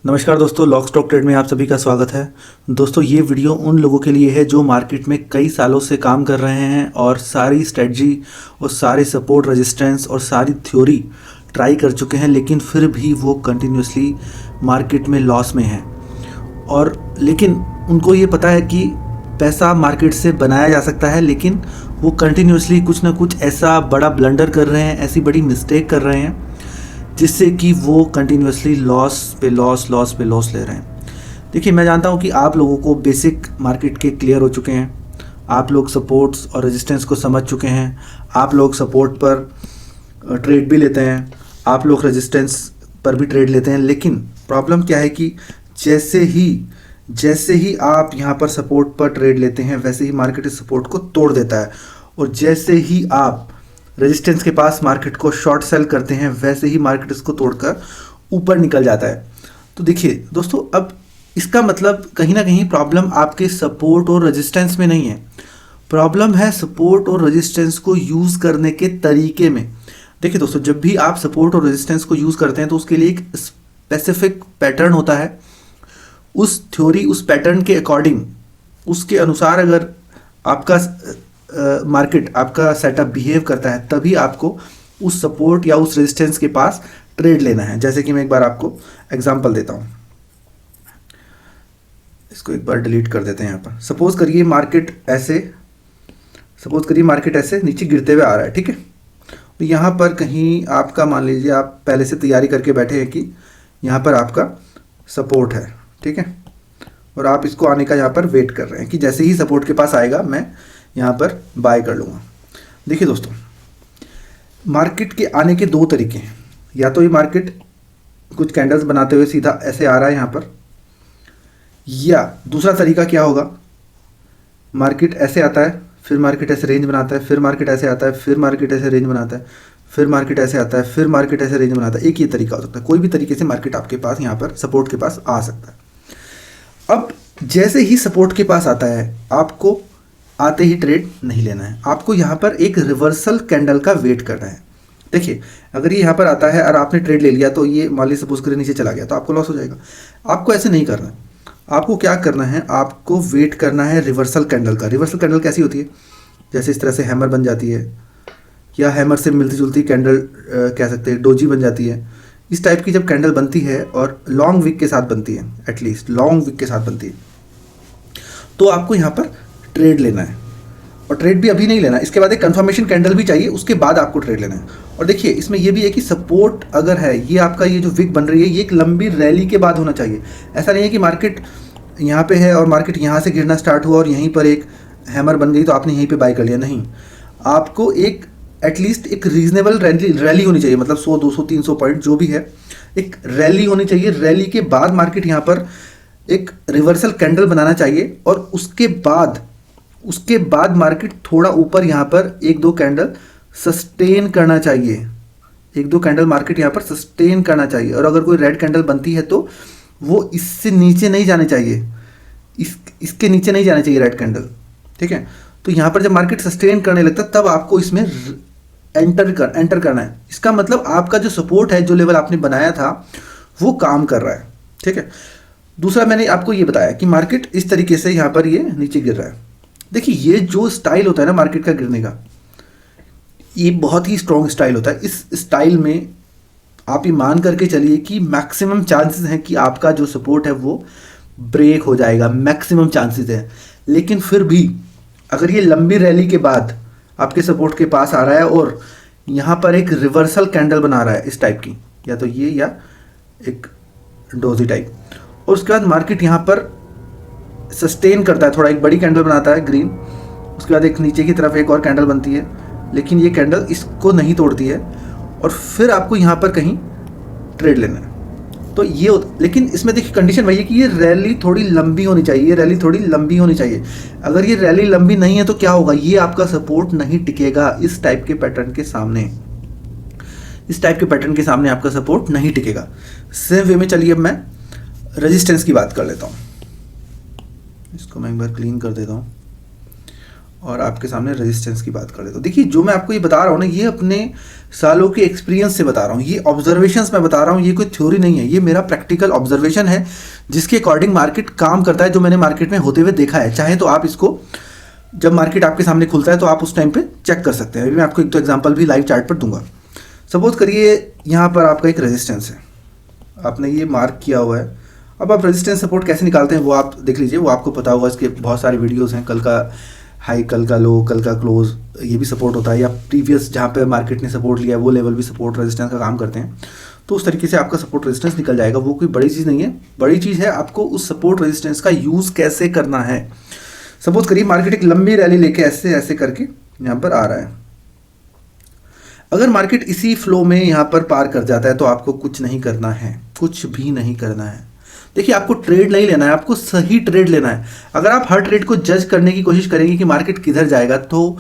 नमस्कार दोस्तों, lock stock trade में आप सभी का स्वागत है। दोस्तों, ये वीडियो उन लोगों के लिए है जो मार्केट में कई सालों से काम कर रहे हैं और सारी स्ट्रेटजी और सारे सपोर्ट, रेजिस्टेंस और सारी थ्योरी ट्राई कर चुके हैं, लेकिन फिर भी वो कंटिन्यूसली मार्केट में लॉस में हैं। और लेकिन उनको ये पता है कि पैसा मार्केट से बनाया जा सकता है, लेकिन वो कंटिन्यूसली कुछ ना कुछ ऐसा बड़ा ब्लंडर कर रहे हैं, ऐसी बड़ी मिस्टेक कर रहे हैं जिससे कि वो कंटिन्यूसली लॉस पे लॉस ले रहे हैं। देखिए, मैं जानता हूँ कि आप लोगों को बेसिक मार्केट के क्लियर हो चुके हैं, आप लोग सपोर्ट्स और रेजिस्टेंस को समझ चुके हैं, आप लोग सपोर्ट पर ट्रेड भी लेते हैं, आप लोग रेजिस्टेंस पर भी ट्रेड लेते हैं। लेकिन प्रॉब्लम क्या है कि जैसे ही आप यहाँ पर सपोर्ट पर ट्रेड लेते हैं, वैसे ही मार्केट इस सपोर्ट को तोड़ देता है, और जैसे ही आप रेजिस्टेंस के पास मार्केट को शॉर्ट सेल करते हैं, वैसे ही मार्केट इसको तोड़कर ऊपर निकल जाता है। तो देखिए दोस्तों, अब इसका मतलब कहीं ना कहीं प्रॉब्लम आपके सपोर्ट और रेजिस्टेंस में नहीं है, प्रॉब्लम है सपोर्ट और रेजिस्टेंस को यूज़ करने के तरीके में। देखिए दोस्तों, जब भी आप सपोर्ट और रेजिस्टेंस को यूज़ करते हैं तो उसके लिए एक स्पेसिफिक पैटर्न होता है। उस थ्योरी, उस पैटर्न के अकॉर्डिंग, उसके अनुसार अगर आपका मार्केट, आपका सेटअप बिहेव करता है, तभी आपको उस सपोर्ट या उस रेजिस्टेंस के पास ट्रेड लेना है। जैसे कि मैं एक बार आपको एग्जांपल देता हूं, इसको एक बार डिलीट कर देते हैं। यहाँ पर सपोज करिए मार्केट ऐसे नीचे गिरते हुए आ रहा है, ठीक है। तो यहाँ पर कहीं आपका, मान लीजिए आप पहले से तैयारी करके बैठे हैं कि यहाँ पर आपका सपोर्ट है, ठीक है, और आप इसको आने का यहाँ पर वेट कर रहे हैं कि जैसे ही सपोर्ट के पास आएगा मैं यहाँ पर बाय कर लूँगा। देखिए दोस्तों, मार्केट के आने के दो तरीके हैं। या तो ये मार्केट कुछ कैंडल्स बनाते हुए सीधा ऐसे आ रहा है यहाँ पर, या दूसरा तरीका क्या होगा, मार्केट ऐसे आता है, फिर मार्केट ऐसे रेंज बनाता है, फिर मार्केट ऐसे आता है, फिर मार्केट ऐसे रेंज बनाता है, फिर मार्केट ऐसे आता है, फिर मार्केट ऐसे रेंज बनाता है। एक ये तरीका हो सकता है। कोई भी तरीके से मार्केट आपके पास यहाँ पर सपोर्ट के पास आ सकता है। अब जैसे ही सपोर्ट के पास आता है, आपको आते ही ट्रेड नहीं लेना है, आपको यहाँ पर एक रिवर्सल कैंडल का वेट करना है। देखिए, अगर ये यहाँ पर आता है और आपने ट्रेड ले लिया तो ये मान लीजिए सपोज करें नीचे चला गया तो आपको लॉस हो जाएगा। आपको ऐसे नहीं करना है। आपको क्या करना है, आपको वेट करना है रिवर्सल कैंडल का। रिवर्सल कैंडल कैसी होती है, जैसे इस तरह से हैमर बन जाती है, या हैमर से मिलती जुलती कैंडल कह सकते हैं, डोजी बन जाती है। इस टाइप की जब कैंडल बनती है और लॉन्ग विक के साथ बनती है, एटलीस्ट लॉन्ग विक के साथ बनती है, तो आपको यहाँ पर ट्रेड लेना है। और ट्रेड भी अभी नहीं लेना, इसके बाद एक कंफर्मेशन कैंडल भी चाहिए, उसके बाद आपको ट्रेड लेना है। और देखिए, इसमें ये भी है कि सपोर्ट अगर है, ये आपका ये जो विक बन रही है, ये एक लंबी रैली के बाद होना चाहिए। ऐसा नहीं है कि मार्केट यहाँ पे है और मार्केट यहाँ से गिरना स्टार्ट हुआ और यहीं पर एक हैमर बन गई तो आपने यहीं पे बाय कर लिया। नहीं, आपको एक एटलीस्ट एक रीजनेबल रैली होनी चाहिए, मतलब 100, 200, 300 पॉइंट जो भी है, एक रैली होनी चाहिए। रैली के बाद मार्केट यहाँ पर एक रिवर्सल कैंडल बनाना चाहिए, और उसके बाद मार्केट थोड़ा ऊपर यहाँ पर एक दो कैंडल सस्टेन करना चाहिए। एक दो कैंडल मार्केट यहाँ पर सस्टेन करना चाहिए, और अगर कोई रेड कैंडल बनती है तो वो इससे नीचे नहीं जाने चाहिए, इसके नीचे नहीं जाने चाहिए रेड कैंडल, ठीक है। तो यहाँ पर जब मार्केट सस्टेन करने लगता है तब आपको इसमें एंटर करना है। इसका मतलब आपका जो सपोर्ट है, जो लेवल आपने बनाया था, वो काम कर रहा है, ठीक है। दूसरा, मैंने आपको ये बताया कि मार्केट इस तरीके से यहाँ पर ये नीचे गिर रहा है। देखिए, ये जो स्टाइल होता है ना मार्केट का गिरने का, ये बहुत ही स्ट्रॉन्ग स्टाइल होता है। इस स्टाइल में आप ये मान करके चलिए कि मैक्सिमम चांसेस हैं कि आपका जो सपोर्ट है वो ब्रेक हो जाएगा, मैक्सिमम चांसेस हैं। लेकिन फिर भी अगर ये लंबी रैली के बाद आपके सपोर्ट के पास आ रहा है और यहाँ पर एक रिवर्सल कैंडल बना रहा है इस टाइप की, या तो ये या एक डोजी टाइप, और उसके बाद मार्केट यहाँ पर सस्टेन करता है, थोड़ा एक बड़ी कैंडल बनाता है ग्रीन, उसके बाद एक नीचे की तरफ एक और कैंडल बनती है, लेकिन ये कैंडल इसको नहीं तोड़ती है, और फिर आपको यहाँ पर कहीं ट्रेड लेना है। तो ये लेकिन इसमें देखिए कंडीशन वही है कि ये रैली थोड़ी लंबी होनी चाहिए। अगर ये रैली लंबी नहीं है तो क्या होगा, ये आपका सपोर्ट नहीं टिकेगा। इस टाइप के पैटर्न के सामने आपका सपोर्ट नहीं टिकेगा। सेम वे में चलिए अब मैं रेजिस्टेंस की बात कर लेता हूँ। इसको मैं एक बार क्लीन कर देता हूँ। और आपके सामने रेजिस्टेंस की बात कर ले। तो देखिए जो मैं आपको ये बता रहा हूँ ना, ये अपने सालों के एक्सपीरियंस से बता रहा हूँ, ये ऑब्जर्वेशंस मैं बता रहा हूँ, ये कोई थ्योरी नहीं है, ये मेरा प्रैक्टिकल ऑब्जर्वेशन है जिसके अकॉर्डिंग मार्केट काम करता है, जो मैंने मार्केट में होते हुए देखा है। चाहे तो आप इसको जब मार्केट आपके सामने खुलता है तो आप उस टाइम पे चेक कर सकते हैं। अभी मैं आपको एक तो एग्जांपल भी लाइव चार्ट पर दूंगा। सपोज करिए यहाँ पर आपका एक रेजिस्टेंस है, आपने ये मार्क किया हुआ है। अब आप रेजिस्टेंस सपोर्ट कैसे निकालते हैं वो आप देख लीजिए, वो आपको पता होगा, इसके बहुत सारे वीडियोस हैं, कल का हाई, कल का लो, कल का क्लोज, ये भी सपोर्ट होता है, या प्रीवियस जहाँ पे मार्केट ने सपोर्ट लिया है वो लेवल भी सपोर्ट रेजिस्टेंस का काम करते हैं। तो उस तरीके से आपका सपोर्ट रेजिस्टेंस निकल जाएगा। वो कोई बड़ी चीज़ नहीं है, बड़ी चीज़ है आपको उस सपोर्ट रेजिस्टेंस का यूज़ कैसे करना है। सपोज करिए मार्केट एक लंबी रैली लेके ऐसे ऐसे करके यहाँ पर आ रहा है। अगर मार्केट इसी फ्लो में यहाँ पर पार कर जाता है तो आपको कुछ नहीं करना है, कुछ भी नहीं करना है। देखिए आपको ट्रेड नहीं लेना है, आपको सही ट्रेड लेना है। अगर आप हर ट्रेड को जज करने की कोशिश करेंगे कि मार्केट किधर जाएगा तो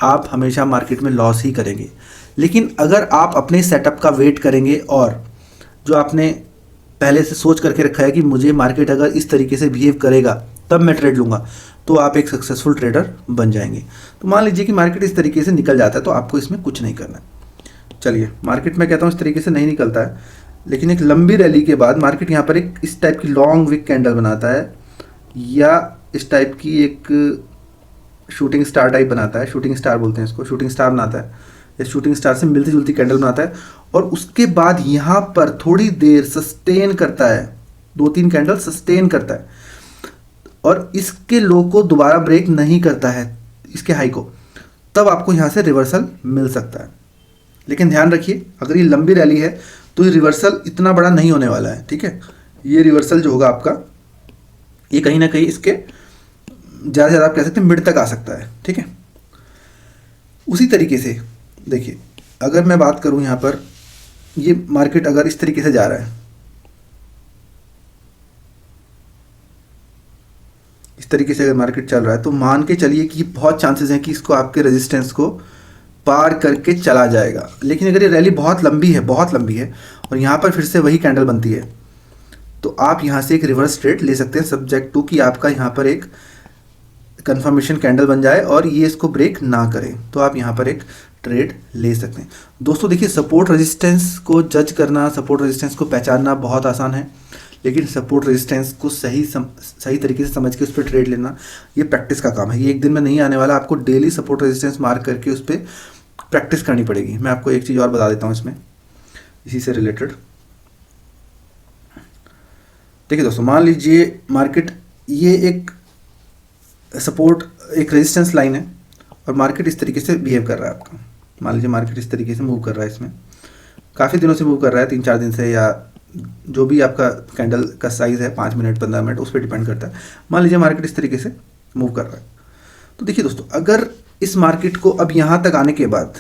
आप हमेशा मार्केट में लॉस ही करेंगे। लेकिन अगर आप अपने सेटअप का वेट करेंगे और जो आपने पहले से सोच करके रखा है कि मुझे मार्केट अगर इस तरीके से बिहेव करेगा तब मैं ट्रेड लूँगा, तो आप एक सक्सेसफुल ट्रेडर बन जाएंगे। तो मान लीजिए कि मार्केट इस तरीके से निकल जाता है तो आपको इसमें कुछ नहीं करना है। चलिए मार्केट में कहता हूँ इस तरीके से नहीं निकलता है, लेकिन एक लंबी रैली के बाद मार्केट यहाँ पर एक इस टाइप की लॉन्ग विक कैंडल बनाता है, या इस टाइप की एक शूटिंग स्टार टाइप बनाता है, शूटिंग स्टार बोलते हैं इसको, शूटिंग स्टार बनाता है, या शूटिंग स्टार से मिलती जुलती कैंडल बनाता है। और उसके बाद यहाँ पर थोड़ी देर सस्टेन करता है, 2-3 कैंडल सस्टेन करता है और इसके लो को दोबारा ब्रेक नहीं करता है, इसके हाई को, तब आपको यहाँ से रिवर्सल मिल सकता है। लेकिन ध्यान रखिए अगर ये लंबी रैली है तो ये रिवर्सल इतना बड़ा नहीं होने वाला है, ठीक है। ये रिवर्सल जो होगा आपका, ये कहीं ना कहीं इसके ज़्यादा से ज़्यादा आप कह सकते हैं मिड तक आ सकता है, ठीक है। उसी तरीके से देखिए अगर मैं बात करूं यहाँ पर, ये मार्केट अगर इस तरीके से जा रहा है, इस तरीके से अगर मार्केट चल रहा है, तो मान के चलिए कि बहुत चांसेस हैं कि इसको आपके रेजिस्टेंस को पार करके चला जाएगा। लेकिन अगर ये रैली बहुत लंबी है और यहाँ पर फिर से वही कैंडल बनती है, तो आप यहाँ से एक रिवर्स ट्रेड ले सकते हैं, सब्जेक्ट टू कि आपका यहाँ पर एक कंफर्मेशन कैंडल बन जाए और ये इसको ब्रेक ना करे, तो आप यहाँ पर एक ट्रेड ले सकते हैं। दोस्तों देखिए सपोर्ट रेजिस्टेंस को जज करना, सपोर्ट रेजिस्टेंस को पहचानना बहुत आसान है, लेकिन सपोर्ट रेजिस्टेंस को सही तरीके से समझ के उस पर ट्रेड लेना ये प्रैक्टिस का काम है। ये एक दिन में नहीं आने वाला, आपको डेली सपोर्ट रेजिस्टेंस मार्क करके उस पर प्रैक्टिस करनी पड़ेगी। मैं आपको एक चीज़ और बता देता हूँ इसमें, इसी से रिलेटेड। देखिए दोस्तों मान लीजिए मार्केट ये एक सपोर्ट, एक रेजिस्टेंस लाइन है और मार्केट इस तरीके से बिहेव कर रहा है आपका। मान लीजिए मार्केट इस तरीके से मूव कर रहा है, इसमें काफ़ी दिनों से मूव कर रहा है, 3-4 दिन से, या जो भी आपका कैंडल का साइज़ है 5 मिनट 15 मिनट उस पर डिपेंड करता है। मान लीजिए मार्केट इस तरीके से मूव कर रहा है, तो देखिए दोस्तों अगर इस मार्केट को अब यहाँ तक आने के बाद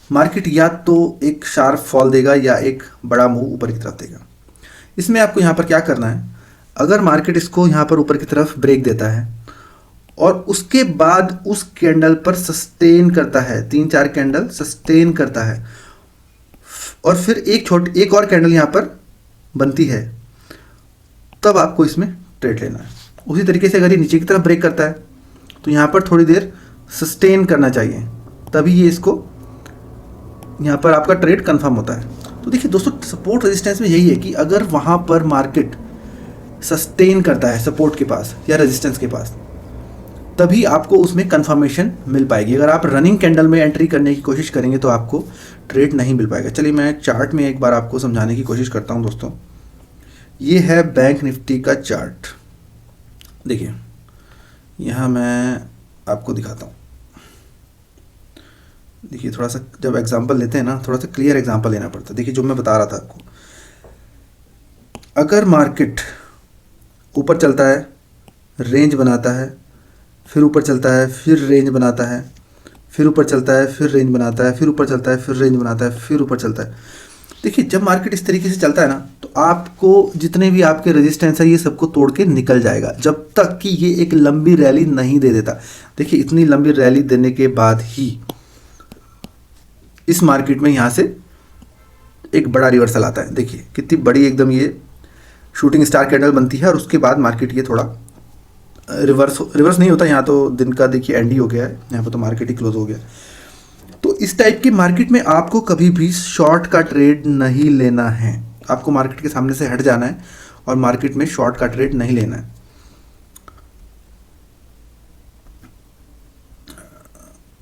मार्केट या तो एक शार्प फॉल देगा या एक बड़ा मूव ऊपर की तरफ देगा। इसमें आपको यहाँ पर क्या करना है, अगर मार्केट इसको यहाँ पर ऊपर की तरफ ब्रेक देता है और उसके बाद उस कैंडल पर सस्टेन करता है, 3-4 कैंडल सस्टेन करता है और फिर एक और कैंडल यहाँ पर बनती है, तब आपको इसमें ट्रेड लेना है। उसी तरीके से अगर ये नीचे की तरफ ब्रेक करता है तो यहाँ पर थोड़ी देर सस्टेन करना चाहिए, तभी ये इसको यहाँ पर आपका ट्रेड कंफर्म होता है। तो देखिए दोस्तों सपोर्ट रेजिस्टेंस में यही है कि अगर वहाँ पर मार्केट सस्टेन करता है सपोर्ट के पास या रेजिस्टेंस के पास, तभी आपको उसमें कंफर्मेशन मिल पाएगी। अगर आप रनिंग कैंडल में एंट्री करने की कोशिश करेंगे तो आपको ट्रेड नहीं मिल पाएगा। चलिए मैं चार्ट में एक बार आपको समझाने की कोशिश करता हूं दोस्तों। ये है बैंक निफ्टी का चार्ट, देखिए यहाँ मैं आपको दिखाता हूँ। देखिए थोड़ा सा जब एग्जांपल लेते हैं ना, थोड़ा सा क्लियर एग्जांपल लेना पड़ता है। देखिए जो मैं बता रहा था आपको, अगर मार्केट ऊपर चलता है, रेंज बनाता है, फिर ऊपर चलता है, फिर रेंज बनाता है, फिर ऊपर चलता है, फिर रेंज बनाता है, फिर ऊपर चलता है, फिर रेंज बनाता है, फिर ऊपर चलता है। देखिए जब मार्केट इस तरीके से चलता है ना, तो आपको जितने भी आपके रेजिस्टेंस है ये सबको तोड़ के निकल जाएगा, जब तक कि ये एक लंबी रैली नहीं दे देता। देखिए इतनी लंबी रैली देने के बाद ही इस मार्केट में यहाँ से एक बड़ा रिवर्सल आता है। देखिए कितनी बड़ी एकदम ये शूटिंग स्टार कैंडल बनती है और उसके बाद मार्केट ये थोड़ा रिवर्स नहीं होता। यहाँ तो दिन का देखिए एंड ही हो गया है, यहाँ पर तो मार्केट ही क्लोज हो गया। तो इस टाइप की मार्केट में आपको कभी भी शॉर्ट का ट्रेड नहीं लेना है। आपको मार्केट के सामने से हट जाना है और मार्केट में शॉर्ट का ट्रेड नहीं लेना है।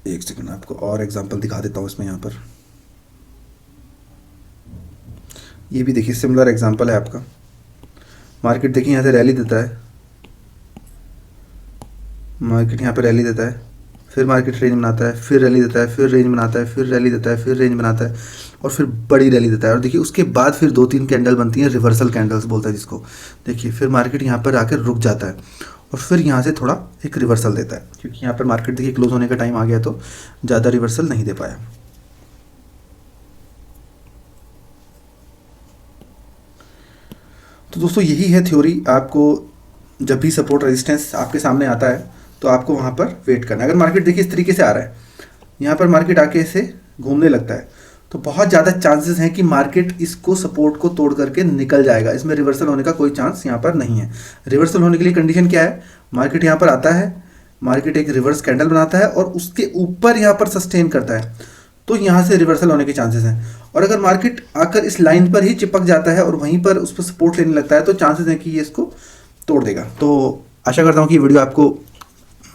एक सेकंड, आपको और एग्जांपल दिखा देता हूँ इसमें। यहाँ पर ये भी देखिए सिमिलर एग्जांपल है आपका। मार्केट देखिए यहाँ से रैली देता है, मार्केट यहाँ पर रैली देता है, फिर मार्केट रेंज बनाता है, फिर रैली देता है, फिर रेंज बनाता है, फिर रैली देता है, फिर रेंज बनाता है और फिर बड़ी रैली देता है। और देखिए उसके बाद फिर 2-3 कैंडल बनती हैं, रिवर्सल कैंडल्स बोलता है जिसको। देखिए फिर मार्केट यहाँ पर आकर रुक जाता है और फिर यहाँ से थोड़ा एक रिवर्सल देता है, क्योंकि यहाँ पर मार्केट देखिए क्लोज होने का टाइम आ गया तो ज़्यादा रिवर्सल नहीं दे पाया। तो दोस्तों यही है थ्योरी। आपको जब भी सपोर्ट रेजिस्टेंस आपके सामने आता है तो आपको वहाँ पर वेट करना है। अगर मार्केट देखिए इस तरीके से आ रहा है, यहाँ पर मार्केट आके इसे घूमने लगता है, तो बहुत ज़्यादा चांसेस हैं कि मार्केट इसको सपोर्ट को तोड़ करके निकल जाएगा। इसमें रिवर्सल होने का कोई चांस यहाँ पर नहीं है। रिवर्सल होने के लिए कंडीशन क्या है? मार्केट यहाँ पर आता है, मार्केट एक रिवर्स कैंडल बनाता है और उसके ऊपर यहाँ पर सस्टेन करता है, तो यहाँ से रिवर्सल होने के चांसेस हैं। और अगर मार्केट आकर इस लाइन पर ही चिपक जाता है और वहीं पर उस पर सपोर्ट लेने लगता है, तो चांसेस हैं कि ये इसको तोड़ देगा। तो आशा करता हूँ कि वीडियो आपको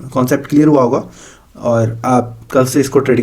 कॉन्सेप्ट क्लियर हुआ होगा और आप कल से इसको ट्रेडिंग